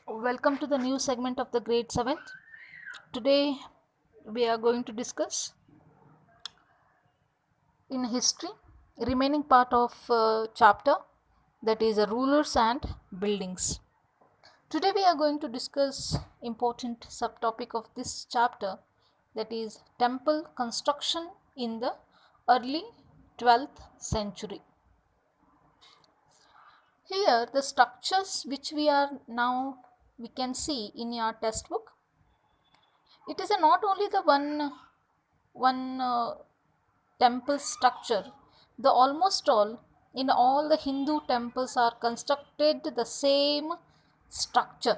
Welcome to the new segment of the grade 7th. Today we are going to discuss in history remaining part of chapter that is rulers and buildings. Today we are going to discuss important subtopic of this chapter that is temple construction in the early 12th century. Here the structures which we can see in your textbook. It is not only the one temple structure. The almost all in all the Hindu temples are constructed the same structure.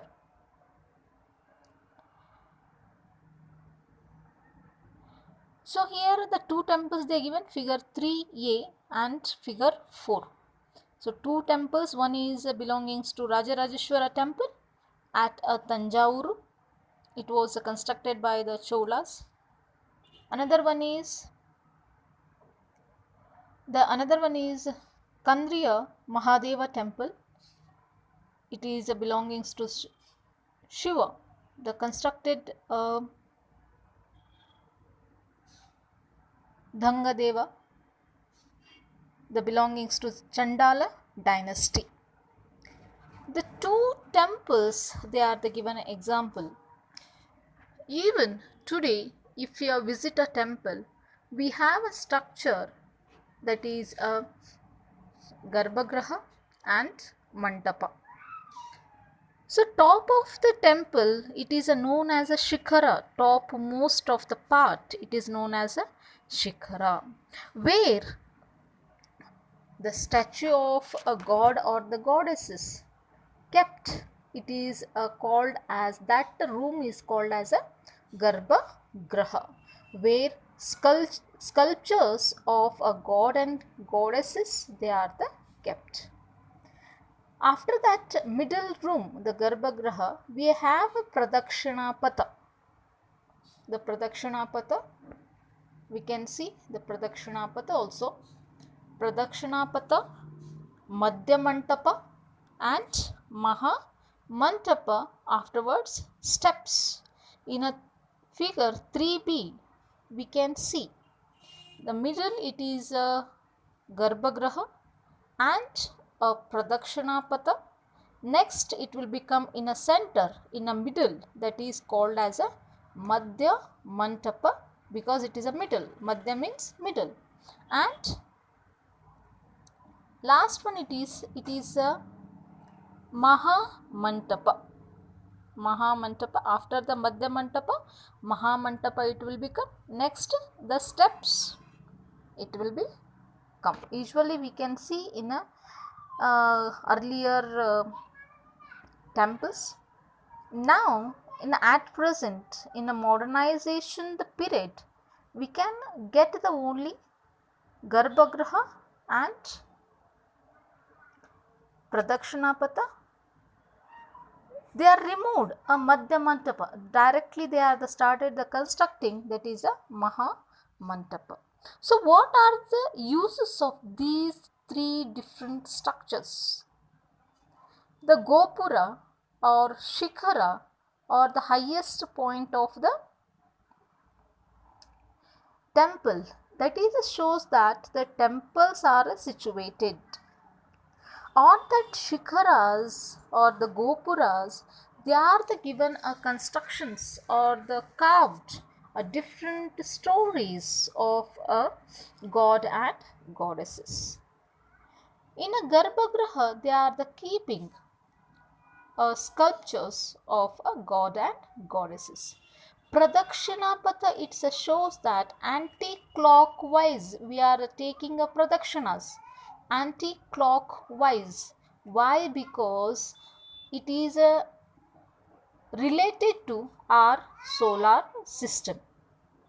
So here the two temples they are given figure 3a and figure 4. So two temples, one is belongings to Rajarajeshwara temple at Tanjavur. It was constructed by the Cholas. Another one is Kandriya Mahadeva temple. It is belongings to Shiva. The constructed Dhangadeva, the belongings to Chandala dynasty. The two temples they are the given example. Even today, if you visit a temple, we have a structure that is a Garbhagriha and Mandapa. So top of the temple, it is known as a Shikhara. Top most of the part, it is known as a Shikhara, where the statue of a god or the goddess is kept. It is called as that room is called as a Garbhagriha, where sculptures of a god and goddesses they are the kept. After that middle room, the Garbhagriha, we have a Pradakshinapata. The Pradakshinapata, we can see the Pradakshinapata also. Pradakshinapata, Madhyamantapa and Mahamantapa, afterwards steps. In a figure 3b, we can see the middle it is a Garbhagriha and a Pradakshinapata. Next it will become in a center, in a middle, that is called as a Madhya Mantapa, because it is a middle. Madhya means middle. And last one it is a Mahamantapa. Mahamantapa, after the Madhya Mantapa, Mahamantapa it will become. Next the steps it will be come. Usually we can see in a earlier temples. Now at present in a modernization the period, we can get the only Garbhagriha and Pradakshinapata. They are removed a Madhya Mantapa. Directly they are started the constructing, that is a Mahamantapa. So what are the uses of these three different structures? The Gopura or Shikhara or the highest point of the temple, that is shows that the temples are situated on that Shikharas or the Gopuras. They are the given constructions or the carved different stories of a god and goddesses. In a Garbhagriha, they are the keeping sculptures of a god and goddesses. Pradakshinapata, it shows that anti-clockwise we are taking a pradakshinas. Anti-clockwise. Why? Because it is related to our solar system.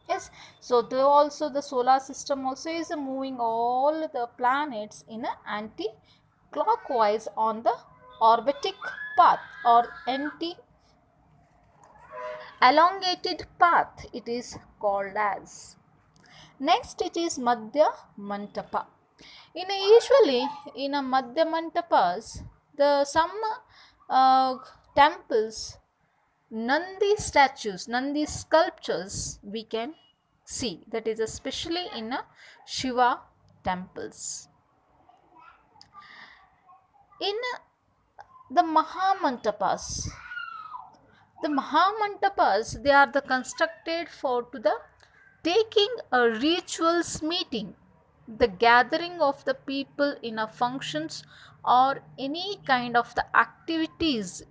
Yes, so the solar system also is moving all the planets in an anti-clockwise on the orbitic path or elongated path it is called as. Next it is Madhya Mantapa. Usually in a Madhya Mantapas, the some uh, temples, Nandi statues, Nandi sculptures we can see. That is especially in Shiva temples. In the Mahamantapas, they are the constructed for to the taking a rituals meeting, the gathering of the people in a functions or any kind of the activities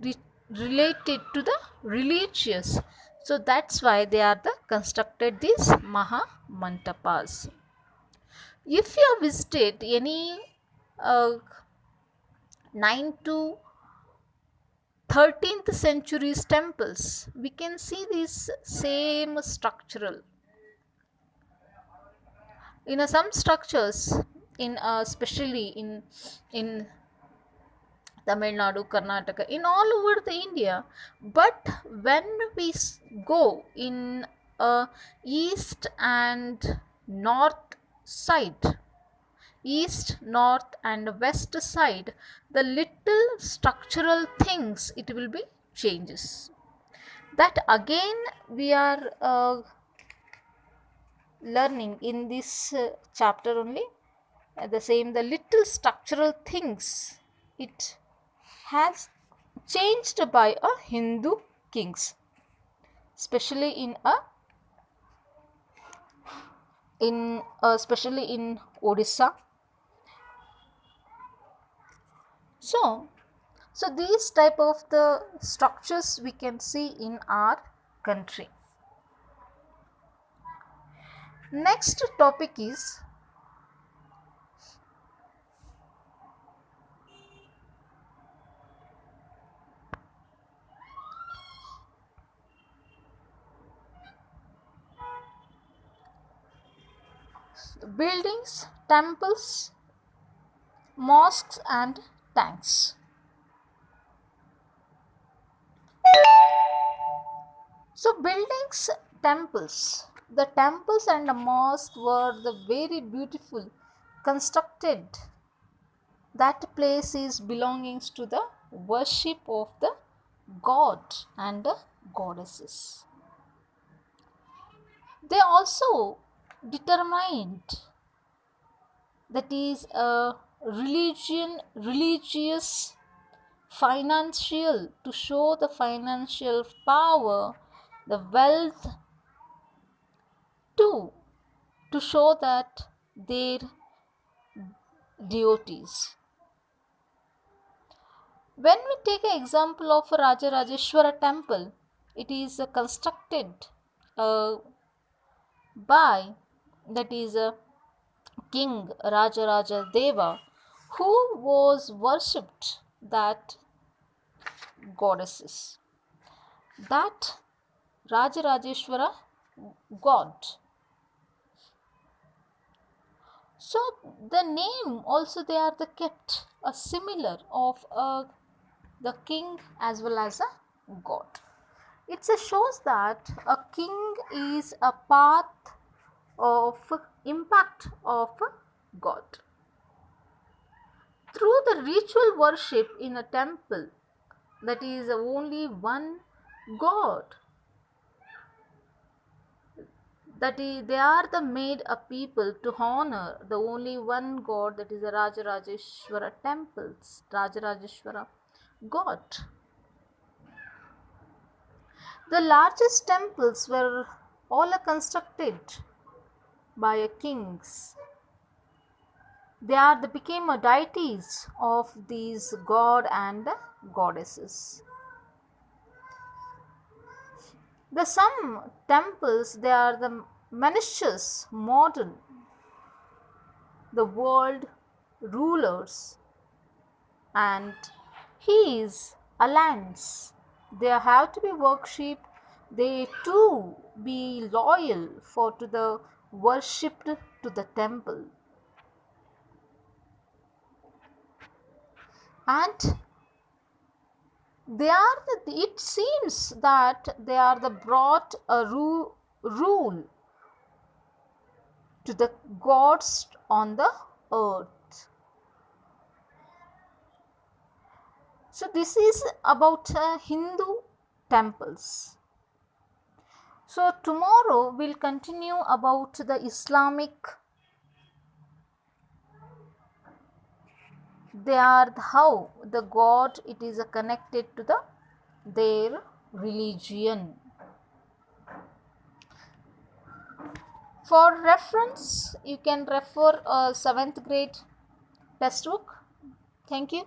related to the religious. So that's why they are the constructed these Mahamantapas. If you have visited any 9 to 13th century's temples, we can see this same structural. In some structures, in especially in Tamil Nadu, Karnataka, in all over the India, but when we go in east and north side, east, north, and west side, the little structural things it will be changes. That again we are learning in this chapter only. The same, the little structural things it has changed by a Hindu kings, especially especially in Odisha. So these type of the structures we can see in our country. Next topic is buildings, temples, mosques and tanks. So buildings, temples. The temples and the mosque were the very beautiful constructed. That place is belongings to the worship of the god and the goddesses. They also determined, that is a religious, financial, to show the financial power, the wealth, too, to show that their devotees. When we take an example of a Rajarajeshwara temple, it is constructed uh, by, that is a king Rajaraja Deva, who was worshipped that goddesses, that Rajarajeshwara god. So the name also they are the kept a similar of the king as well as a god. It shows that a king is a path of impact of God. Through the ritual worship in a temple, that is only one God, that is they are the made a people to honor the only one God, that is the Rajarajeshwara temples, Rajarajeshwara God. The largest temples were all constructed by kings. They became deities of these god and goddesses. The some temples they are the miniatures model the world rulers and his alliance. They have to be worshipped. They too be loyal for to the worshipped to the temple. And it seems that they are the brought a rule to the gods on the earth. So this is about Hindu temples. So tomorrow we'll continue about the Islamic. They are how the God it is connected to their religion. For reference, you can refer a 7th grade textbook. Thank you.